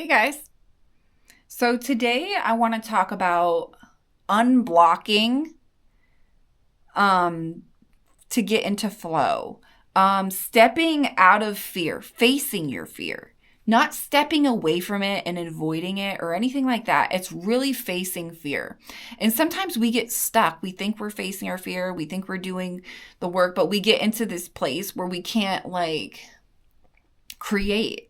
Hey guys. So today I want to talk about unblocking um to get into flow. Stepping out of fear, facing your fear. Not stepping away from it and avoiding it or anything like that. It's really facing fear. And sometimes we get stuck. We think we're facing our fear. We think we're doing the work, but we get into this place where we can't create.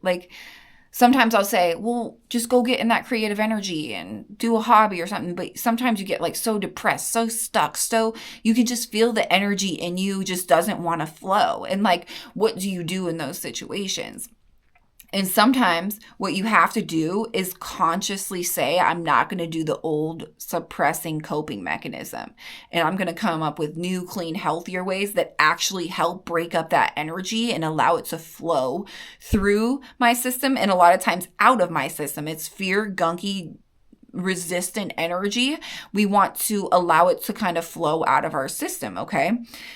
Sometimes I'll say, well, just go get in that creative energy and do a hobby or something. But sometimes you get so depressed, so stuck, so you can just feel the energy in you just doesn't want to flow. And what do you do in those situations? And sometimes what you have to do is consciously say, I'm not going to do the old suppressing coping mechanism. And I'm going to come up with new, clean, healthier ways that actually help break up that energy and allow it to flow through my system and a lot of times out of my system. It's fear, gunky, resistant energy. We want to allow it to kind of flow out of our system, okay?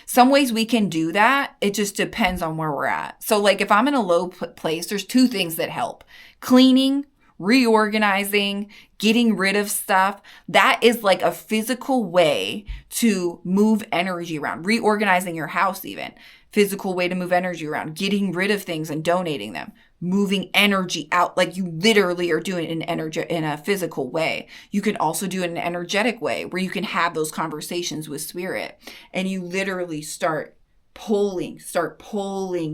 Some ways we can do that. It just depends on where we're at. So if I'm in a low place, there's two things that help. Cleaning, reorganizing, getting rid of stuff. That is a physical way to move energy around. Reorganizing your house even. Physical way to move energy around. Getting rid of things and donating them. Moving energy out, you literally are doing it in a physical way. You can also do it in an energetic way where you can have those conversations with spirit and you literally start pulling,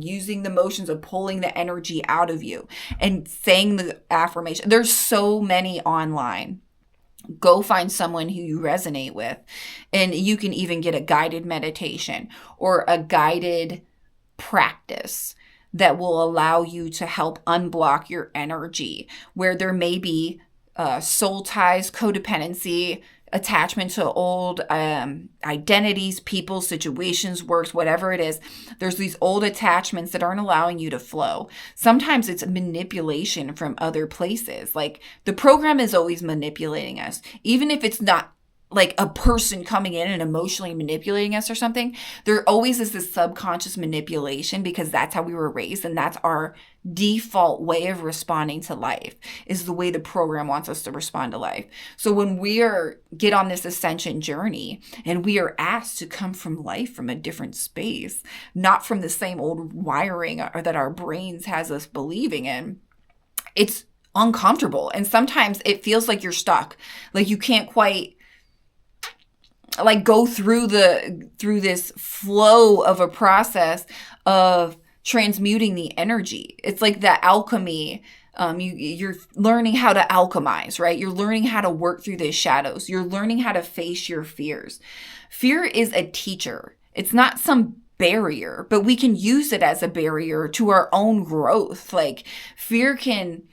using the motions of pulling the energy out of you and saying the affirmation. There's so many online. Go find someone who you resonate with, and you can even get a guided meditation or a guided practice that will allow you to help unblock your energy where there may be soul ties, codependency, attachment to old identities, people, situations, works, whatever it is. There's these old attachments that aren't allowing you to flow. Sometimes it's manipulation from other places. The program is always manipulating us, even if it's not a person coming in and emotionally manipulating us or something. There always is this subconscious manipulation because that's how we were raised and that's our default way of responding to life, is the way the program wants us to respond to life. So when get on this ascension journey and we are asked to come from life from a different space, not from the same old wiring that our brains has us believing in, it's uncomfortable. And sometimes it feels like you're stuck, you can't quite go through this flow of a process of transmuting the energy. It's like the alchemy. You're learning how to alchemize, right? You're learning how to work through the shadows. You're learning how to face your fears. Fear is a teacher. It's not some barrier, but we can use it as a barrier to our own growth. Fear can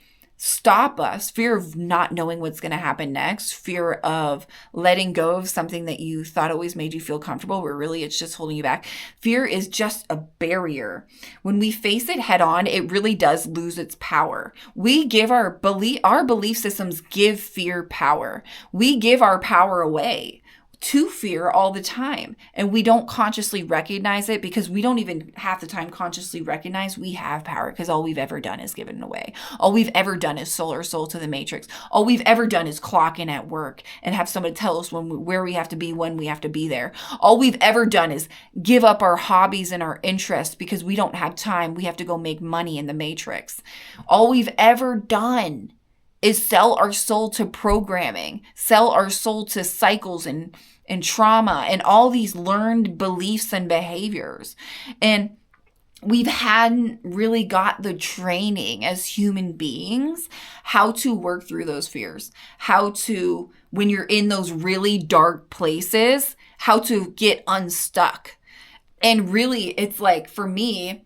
stop us. Fear of not knowing what's going to happen next. Fear of letting go of something that you thought always made you feel comfortable, where really it's just holding you back. Fear is just a barrier. When we face it head on, it really does lose its power. We give our belief systems give fear power. We give our power away to fear all the time. And we don't consciously recognize it because we don't even half the time consciously recognize we have power, because all we've ever done is given it away. All we've ever done is sold our soul to the matrix. All we've ever done is clock in at work and have somebody tell us where we have to be, when we have to be there. All we've ever done is give up our hobbies and our interests because we don't have time. We have to go make money in the matrix. All we've ever done is sell our soul to programming, sell our soul to cycles and trauma and all these learned beliefs and behaviors. And we hadn't really got the training as human beings how to work through those fears, how to, when you're in those really dark places, how to get unstuck. And really, it's for me,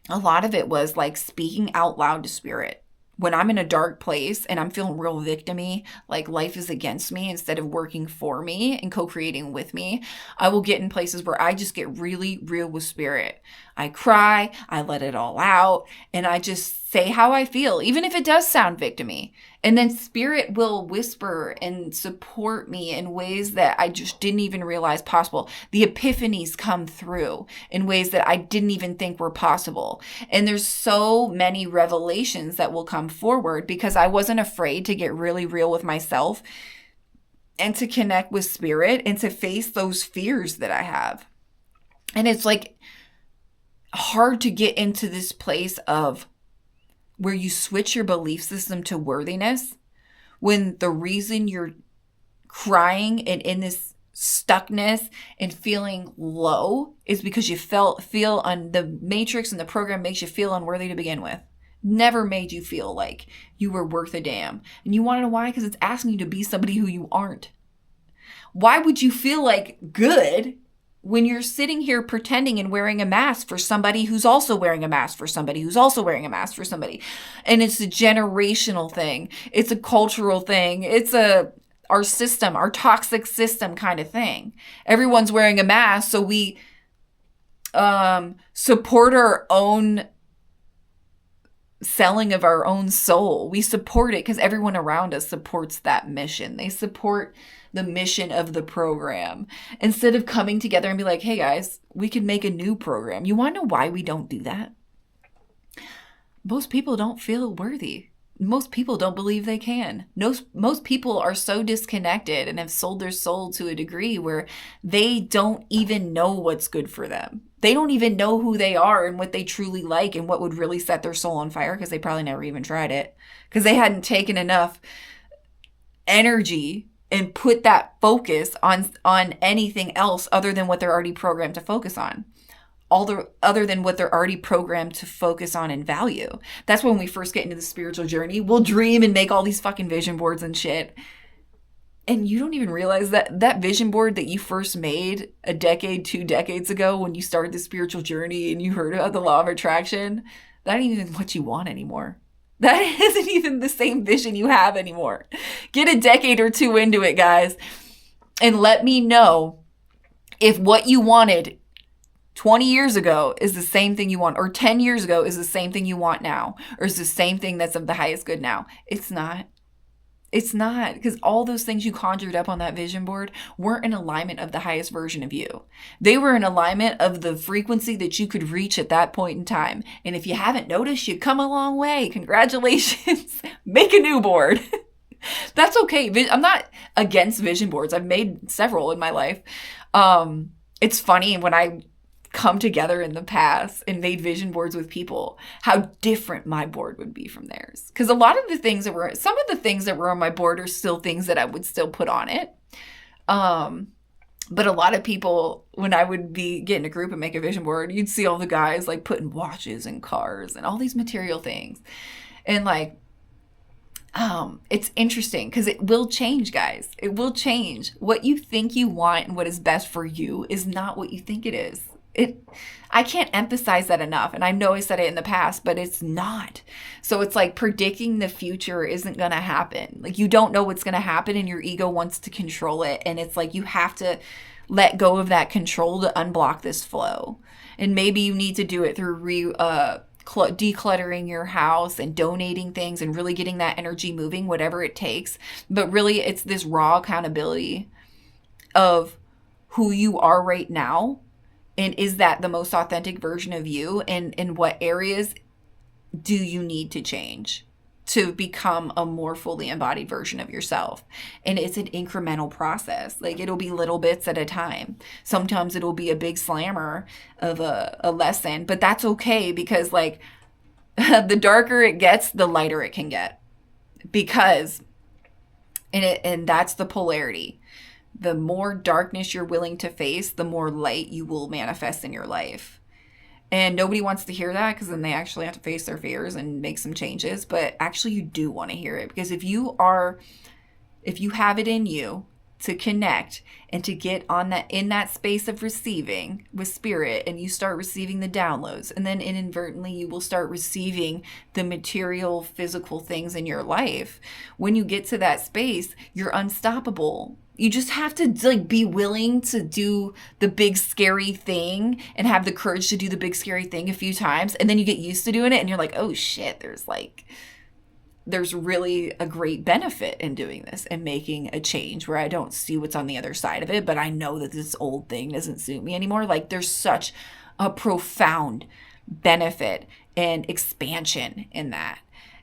a lot of it was speaking out loud to spirit. When I'm in a dark place and I'm feeling real victim-y, life is against me instead of working for me and co-creating with me, I will get in places where I just get really real with spirit. I cry, I let it all out, and I just say how I feel, even if it does sound victim-y. And then spirit will whisper and support me in ways that I just didn't even realize possible. The epiphanies come through in ways that I didn't even think were possible. And there's so many revelations that will come forward because I wasn't afraid to get really real with myself and to connect with spirit and to face those fears that I have. And it's like hard to get into this place of where you switch your belief system to worthiness when the reason you're crying and in this stuckness and feeling low is because you feel on the matrix and the program makes you feel unworthy to begin with. Never made you feel like you were worth a damn. And you want to know why? Because it's asking you to be somebody who you aren't. Why would you feel like good when you're sitting here pretending and wearing a mask for somebody who's also wearing a mask for somebody who's also wearing a mask for somebody? And it's a generational thing. It's a cultural thing. It's our system, our toxic system kind of thing. Everyone's wearing a mask, so we support our own selling of our own soul. We support it because everyone around us supports that mission. They support the mission of the program instead of coming together and be like, hey guys, we can make a new program. You want to know why we don't do that? Most people don't feel worthy. Most people don't believe they can. Most people are so disconnected and have sold their soul to a degree where they don't even know what's good for them. They don't even know who they are and what they truly like and what would really set their soul on fire because they probably never even tried it because they hadn't taken enough energy and put that focus on anything else other than what they're already programmed to focus on. Other than what they're already programmed to focus on and value. That's when we first get into the spiritual journey. We'll dream and make all these fucking vision boards and shit. And you don't even realize that that vision board that you first made a decade, 2 decades ago when you started the spiritual journey and you heard about the law of attraction, that ain't even what you want anymore. That isn't even the same vision you have anymore. Get a decade or 2 into it, guys, and let me know if what you wanted 20 years ago is the same thing you want, or 10 years ago is the same thing you want now, or is the same thing that's of the highest good now. It's not. It's not, because all those things you conjured up on that vision board weren't in alignment of the highest version of you. They were in alignment of the frequency that you could reach at that point in time. And if you haven't noticed, you've come a long way. Congratulations. Make a new board. That's okay. I'm not against vision boards. I've made several in my life. It's funny when I come together in the past and made vision boards with people, how different my board would be from theirs. Because some of the things that were on my board are still things that I would still put on it. But a lot of people, when I would be getting a group and make a vision board, you'd see all the guys like putting watches and cars and all these material things. And like, it's interesting because it will change, guys. It will change. What you think you want and what is best for you is not what you think it is. I can't emphasize that enough. And I know I said it in the past, but it's not. So it's like predicting the future isn't going to happen. Like you don't know what's going to happen and your ego wants to control it. And it's like you have to let go of that control to unblock this flow. And maybe you need to do it through decluttering your house and donating things and really getting that energy moving, whatever it takes. But really, it's this raw accountability of who you are right now. And is that the most authentic version of you? And in what areas do you need to change to become a more fully embodied version of yourself? And it's an incremental process. Like it'll be little bits at a time. Sometimes it'll be a big slammer of a lesson, but that's okay because like the darker it gets, the lighter it can get. And that's the polarity. The more darkness you're willing to face, the more light you will manifest in your life. And nobody wants to hear that because then they actually have to face their fears and make some changes. But actually you do want to hear it because if you have it in you to connect and to get in that space of receiving with spirit, and you start receiving the downloads, and then inadvertently you will start receiving the material, physical things in your life. When you get to that space, you're unstoppable. You just have to like be willing to do the big scary thing and have the courage to do the big scary thing a few times. And then you get used to doing it and you're like, oh shit, there's really a great benefit in doing this and making a change where I don't see what's on the other side of it, but I know that this old thing doesn't suit me anymore. Like there's such a profound benefit and expansion in that.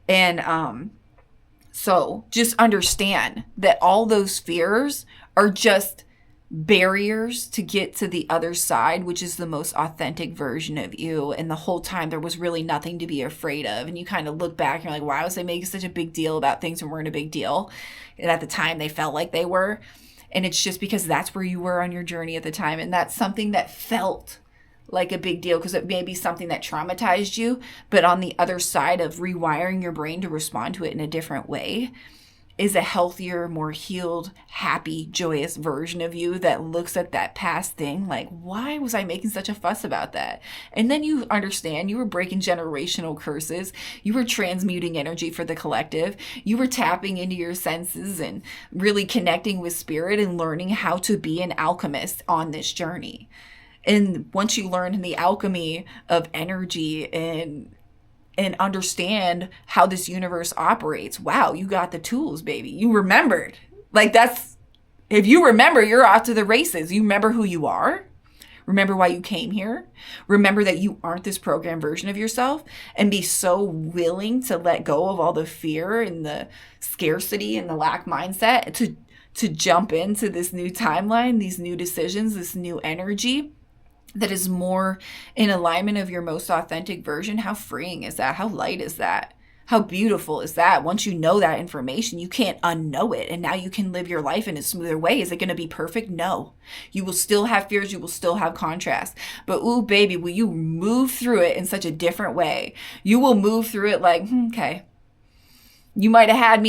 And so just understand that all those fears are just barriers to get to the other side, which is the most authentic version of you. And the whole time there was really nothing to be afraid of. And you kind of look back and you're like, why was I making such a big deal about things that weren't a big deal? And at the time they felt like they were. And it's just because that's where you were on your journey at the time. And that's something that felt like a big deal because it may be something that traumatized you. But on the other side of rewiring your brain to respond to it in a different way is a healthier, more healed, happy, joyous version of you that looks at that past thing like, why was I making such a fuss about that? And then you understand you were breaking generational curses. You were transmuting energy for the collective. You were tapping into your senses and really connecting with spirit and learning how to be an alchemist on this journey. And once you learn the alchemy of energy and understand how this universe operates, wow, you got the tools, baby. You remembered. Like if you remember, you're off to the races. You remember who you are. Remember why you came here. Remember that you aren't this programmed version of yourself, and be so willing to let go of all the fear and the scarcity and the lack mindset to jump into this new timeline, these new decisions, this new energy that is more in alignment of your most authentic version. How freeing is that? How light is that? How beautiful is that? Once you know that information, you can't unknow it. And now you can live your life in a smoother way. Is it going to be perfect? No. You will still have fears. You will still have contrast. But ooh, baby, will you move through it in such a different way? You will move through it like, okay. You might have had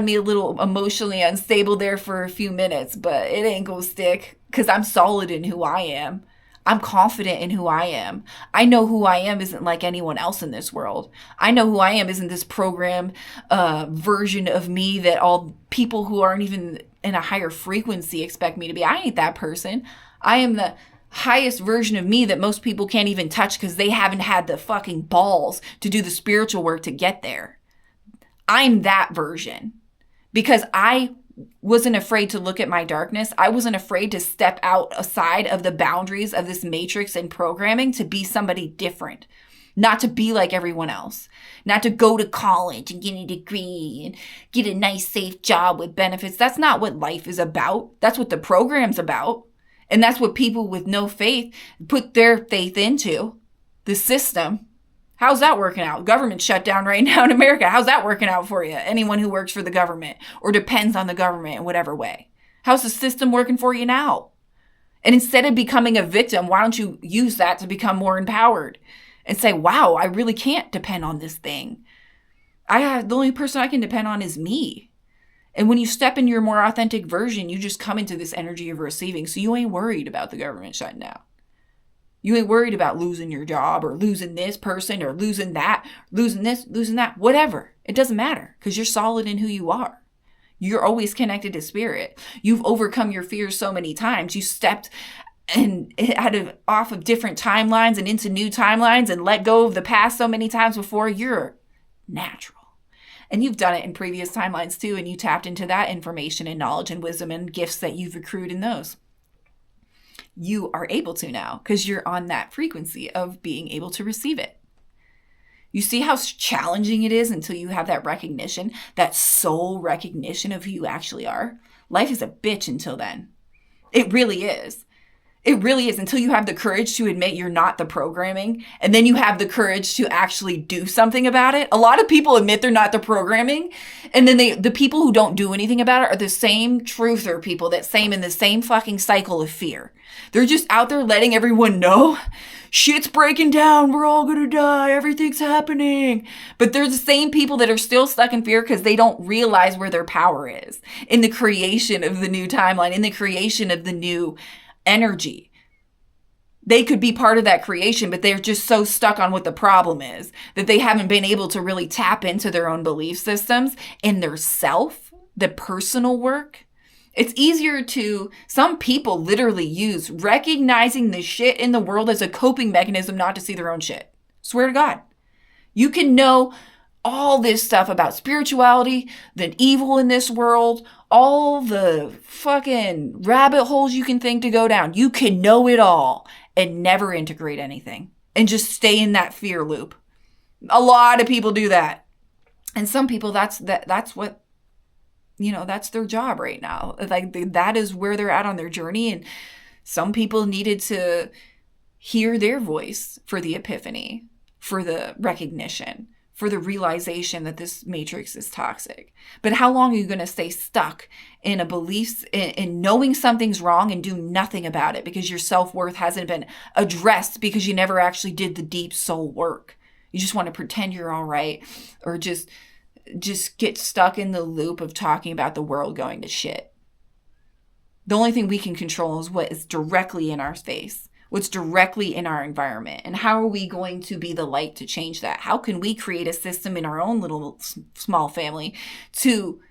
me a little emotionally unstable there for a few minutes, but it ain't gonna stick because I'm solid in who I am. I'm confident in who I am. I know who I am isn't like anyone else in this world. I know who I am isn't this program version of me that all people who aren't even in a higher frequency expect me to be. I ain't that person. I am the highest version of me that most people can't even touch because they haven't had the fucking balls to do the spiritual work to get there. I'm that version because I wasn't afraid to look at my darkness. I wasn't afraid to step outside of the boundaries of this matrix and programming to be somebody different, not to be like everyone else, not to go to college and get a degree and get a nice, safe job with benefits. That's not what life is about. That's what the program's about. And that's what people with no faith put their faith into, the system. How's that working out? Government shutdown right now in America. How's that working out for you? Anyone who works for the government or depends on the government in whatever way. How's the system working for you now? And instead of becoming a victim, why don't you use that to become more empowered and say, wow, I really can't depend on this thing. The only person I can depend on is me. And when you step into your more authentic version, you just come into this energy of receiving. So you ain't worried about the government shutting down. You ain't worried about losing your job or losing this person or losing that, losing this, losing that, whatever. It doesn't matter because you're solid in who you are. You're always connected to spirit. You've overcome your fears so many times. You stepped off of different timelines and into new timelines and let go of the past so many times before. You're natural. And you've done it in previous timelines too. And you tapped into that information and knowledge and wisdom and gifts that you've accrued in those. You are able to now because you're on that frequency of being able to receive it. You see how challenging it is until you have that recognition, that soul recognition of who you actually are. Life is a bitch until then. It really is. It really is until you have the courage to admit you're not the programming, and then you have the courage to actually do something about it. A lot of people admit they're not the programming, and then the people who don't do anything about it are the same truther people that in the same fucking cycle of fear. They're just out there letting everyone know shit's breaking down. We're all going to die. Everything's happening. But they're the same people that are still stuck in fear because they don't realize where their power is in the creation of the new timeline, in the creation of the new energy. They could be part of that creation, but they're just so stuck on what the problem is that they haven't been able to really tap into their own belief systems and their self, the personal work, It's easier to, some people literally use recognizing the shit in the world as a coping mechanism not to see their own shit. Swear to God. You can know all this stuff about spirituality, the evil in this world, all the fucking rabbit holes you can think to go down. You can know it all and never integrate anything and just stay in that fear loop. A lot of people do that. And some people, that's what, that's their job right now. Like that is where they're at on their journey. And some people needed to hear their voice for the epiphany, for the recognition, for the realization that this matrix is toxic. But how long are you going to stay stuck in a belief, in knowing something's wrong and do nothing about it because your self-worth hasn't been addressed because you never actually did the deep soul work? You just want to pretend you're all right, or just get stuck in the loop of talking about the world going to shit. The only thing we can control is what is directly in our space, what's directly in our environment. And how are we going to be the light to change that? How can we create a system in our own little small family to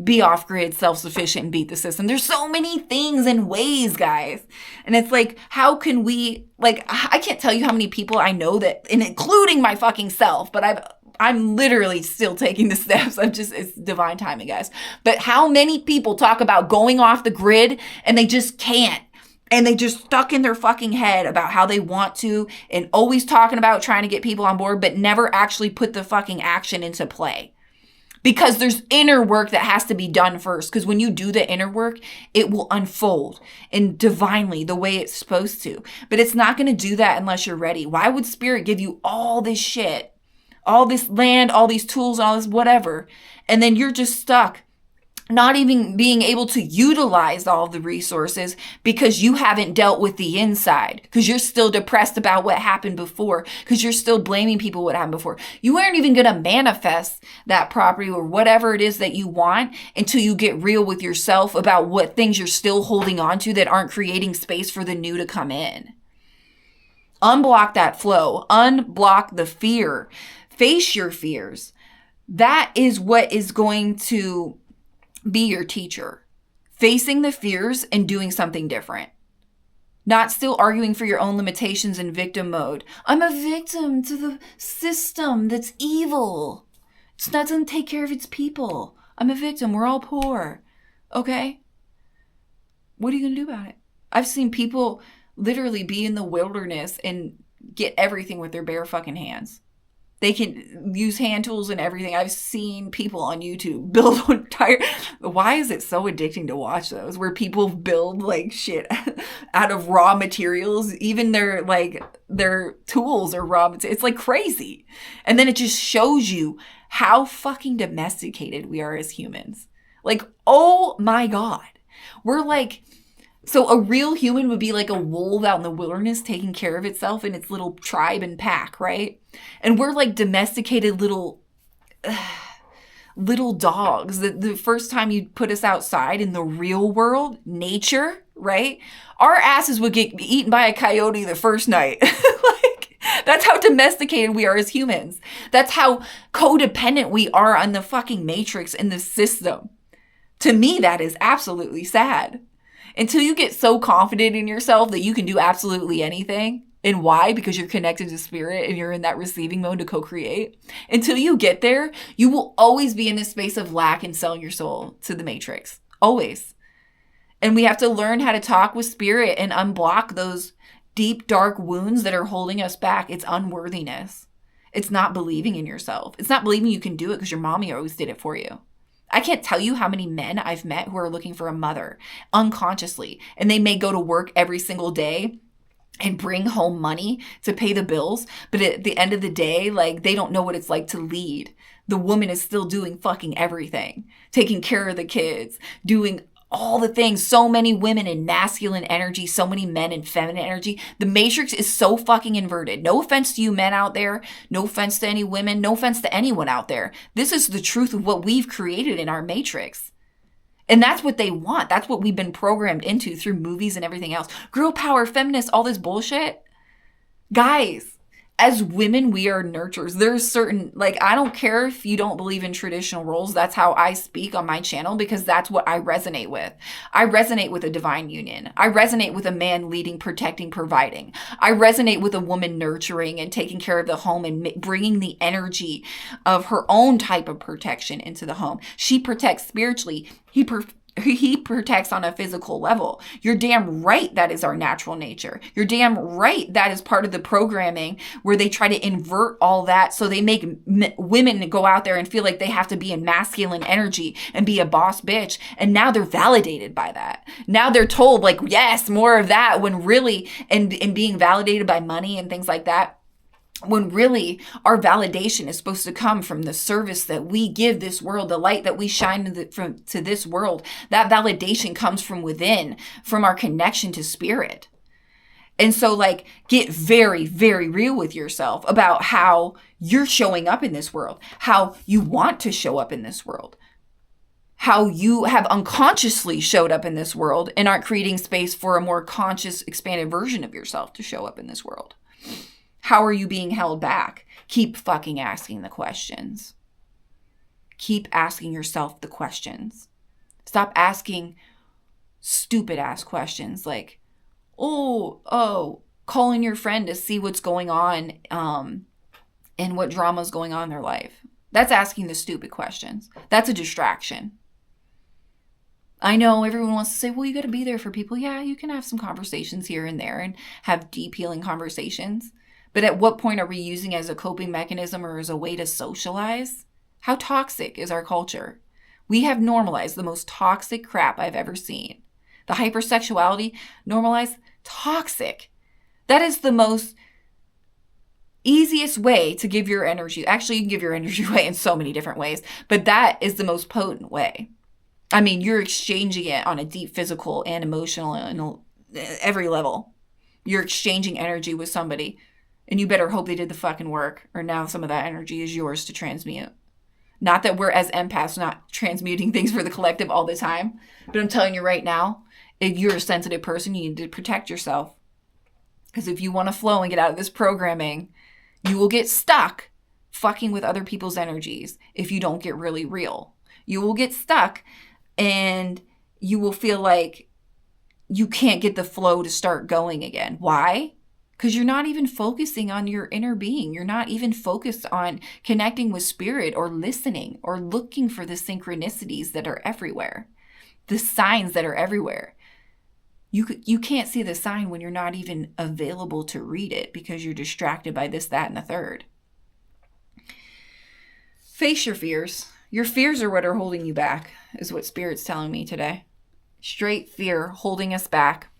be off-grid, self-sufficient, and beat the system? There's so many things and ways, guys. And it's like, how can we, like, I can't tell you how many people I know that, and including my fucking self, but I'm literally still taking the steps. It's divine timing, guys. But how many people talk about going off the grid and they just can't? And they just stuck in their fucking head about how they want to, and always talking about trying to get people on board, but never actually put the fucking action into play. Because there's inner work that has to be done first. Because when you do the inner work, it will unfold and divinely the way it's supposed to. But it's not going to do that unless you're ready. Why would Spirit give you all this shit, all this land, all these tools, all this whatever, and then you're just stuck, not even being able to utilize all the resources because you haven't dealt with the inside, because you're still depressed about what happened before, because you're still blaming people what happened before. You aren't even going to manifest that property or whatever it is that you want until you get real with yourself about what things you're still holding on to that aren't creating space for the new to come in. Unblock that flow. Unblock the fear. Face your fears. That is what is going to be your teacher. Facing the fears and doing something different. Not still arguing for your own limitations in victim mode. I'm a victim to the system that's evil. It doesn't take care of its people. I'm a victim. We're all poor. Okay? What are you going to do about it? I've seen people literally be in the wilderness and get everything with their bare fucking hands. They can use hand tools and everything. I've seen people on YouTube build entire... Why is it so addicting to watch those? Where people build like shit out of raw materials. Even their tools are raw materials. It's like crazy. And then it just shows you how fucking domesticated we are as humans. Like, oh my God. We're like... So a real human would be like a wolf out in the wilderness taking care of itself in its little tribe and pack, right? And we're like domesticated little dogs. The first time you put us outside in the real world, nature, right? Our asses would get eaten by a coyote the first night. Like, that's how domesticated we are as humans. That's how codependent we are on the fucking matrix and the system. To me, that is absolutely sad. Until you get so confident in yourself that you can do absolutely anything. And why? Because you're connected to spirit and you're in that receiving mode to co-create. Until you get there, you will always be in this space of lack and selling your soul to the matrix. Always. And we have to learn how to talk with spirit and unblock those deep, dark wounds that are holding us back. It's unworthiness. It's not believing in yourself. It's not believing you can do it because your mommy always did it for you. I can't tell you how many men I've met who are looking for a mother unconsciously, and they may go to work every single day and bring home money to pay the bills. But at the end of the day, like, they don't know what it's like to lead. The woman is still doing fucking everything, taking care of the kids, doing all the things. So many women in masculine energy, so many men in feminine energy. The matrix is so fucking inverted. No offense to you men out there. No offense to any women. No offense to anyone out there. This is the truth of what we've created in our matrix. And that's what they want. That's what we've been programmed into through movies and everything else. Girl power, feminists, all this bullshit. Guys, as women, we are nurturers. There's certain, like, I don't care if you don't believe in traditional roles. That's how I speak on my channel because that's what I resonate with. I resonate with a divine union. I resonate with a man leading, protecting, providing. I resonate with a woman nurturing and taking care of the home and bringing the energy of her own type of protection into the home. She protects spiritually. He protects on a physical level. You're damn right that is our natural nature. You're damn right that is part of the programming where they try to invert all that so they make women go out there and feel like they have to be in masculine energy and be a boss bitch. And now they're validated by that. Now they're told like, yes, more of that, when really, and being validated by money and things like that, when really our validation is supposed to come from the service that we give this world, the light that we shine to this world. That validation comes from within, from our connection to spirit. And so like, get very, very real with yourself about how you're showing up in this world, how you want to show up in this world, how you have unconsciously showed up in this world and aren't creating space for a more conscious, expanded version of yourself to show up in this world. How are you being held back? Keep fucking asking the questions. Keep asking yourself the questions. Stop asking stupid ass questions like, calling your friend to see what's going on and what drama's going on in their life. That's asking the stupid questions. That's a distraction. I know everyone wants to say, well, you got to be there for people. Yeah, you can have some conversations here and there and have deep healing conversations. But at what point are we using it as a coping mechanism or as a way to socialize? How toxic is our culture? We have normalized the most toxic crap I've ever seen. The hypersexuality, normalized, toxic. That is the most easiest way to give your energy. Actually, you can give your energy away in so many different ways, but that is the most potent way. I mean, you're exchanging it on a deep physical and emotional and every level. You're exchanging energy with somebody. And you better hope they did the fucking work, or now some of that energy is yours to transmute. Not that we're as empaths not transmuting things for the collective all the time, but I'm telling you right now, if you're a sensitive person, you need to protect yourself. Because if you want to flow and get out of this programming, you will get stuck fucking with other people's energies if you don't get really real. You will get stuck and you will feel like you can't get the flow to start going again. Why? Because you're not even focusing on your inner being. You're not even focused on connecting with spirit or listening or looking for the synchronicities that are everywhere, the signs that are everywhere. You can't see the sign when you're not even available to read it because you're distracted by this, that, and the third. Face your fears. Your fears are what are holding you back, is what Spirit's telling me today. Straight fear holding us back.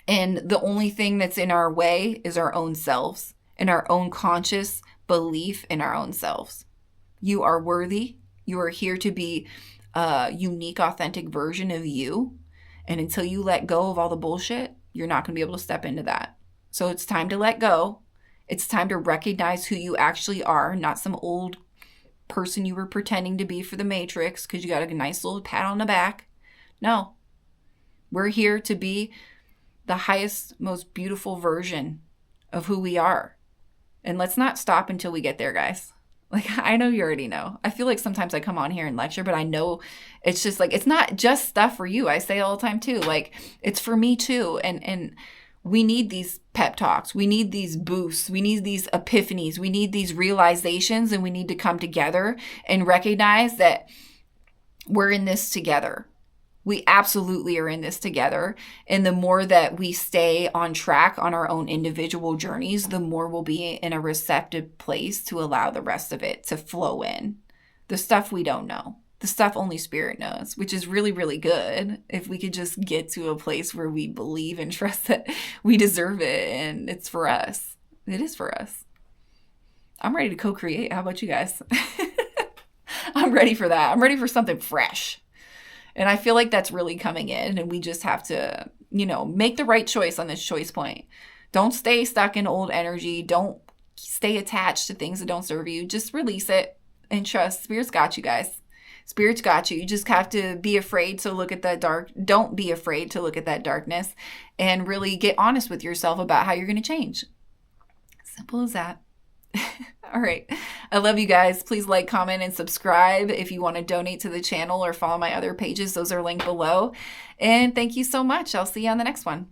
And the only thing that's in our way is our own selves and our own conscious belief in our own selves. You are worthy. You are here to be a unique, authentic version of you. And until you let go of all the bullshit, you're not going to be able to step into that. So it's time to let go. It's time to recognize who you actually are, not some old person you were pretending to be for the Matrix because you got a nice little pat on the back. No. We're here to be the highest, most beautiful version of who we are. And let's not stop until we get there, guys. Like, I know you already know. I feel like sometimes I come on here and lecture, but I know it's just like, it's not just stuff for you. I say all the time too. Like, it's for me too. And we need these pep talks. We need these boosts. We need these epiphanies. We need these realizations, and we need to come together and recognize that we're in this together. We absolutely are in this together. And the more that we stay on track on our own individual journeys, the more we'll be in a receptive place to allow the rest of it to flow in. The stuff we don't know, the stuff only Spirit knows, which is really, really good. If we could just get to a place where we believe and trust that we deserve it and it's for us. It is for us. I'm ready to co-create. How about you guys? I'm ready for that. I'm ready for something fresh. And I feel like that's really coming in, and we just have to, make the right choice on this choice point. Don't stay stuck in old energy. Don't stay attached to things that don't serve you. Just release it and trust. Spirit's got you, guys. Spirit's got you. You just have to be afraid to look at that dark. Don't be afraid to look at that darkness and really get honest with yourself about how you're going to change. Simple as that. All right. I love you guys. Please like, comment, and subscribe if you want to donate to the channel or follow my other pages. Those are linked below. And thank you so much. I'll see you on the next one.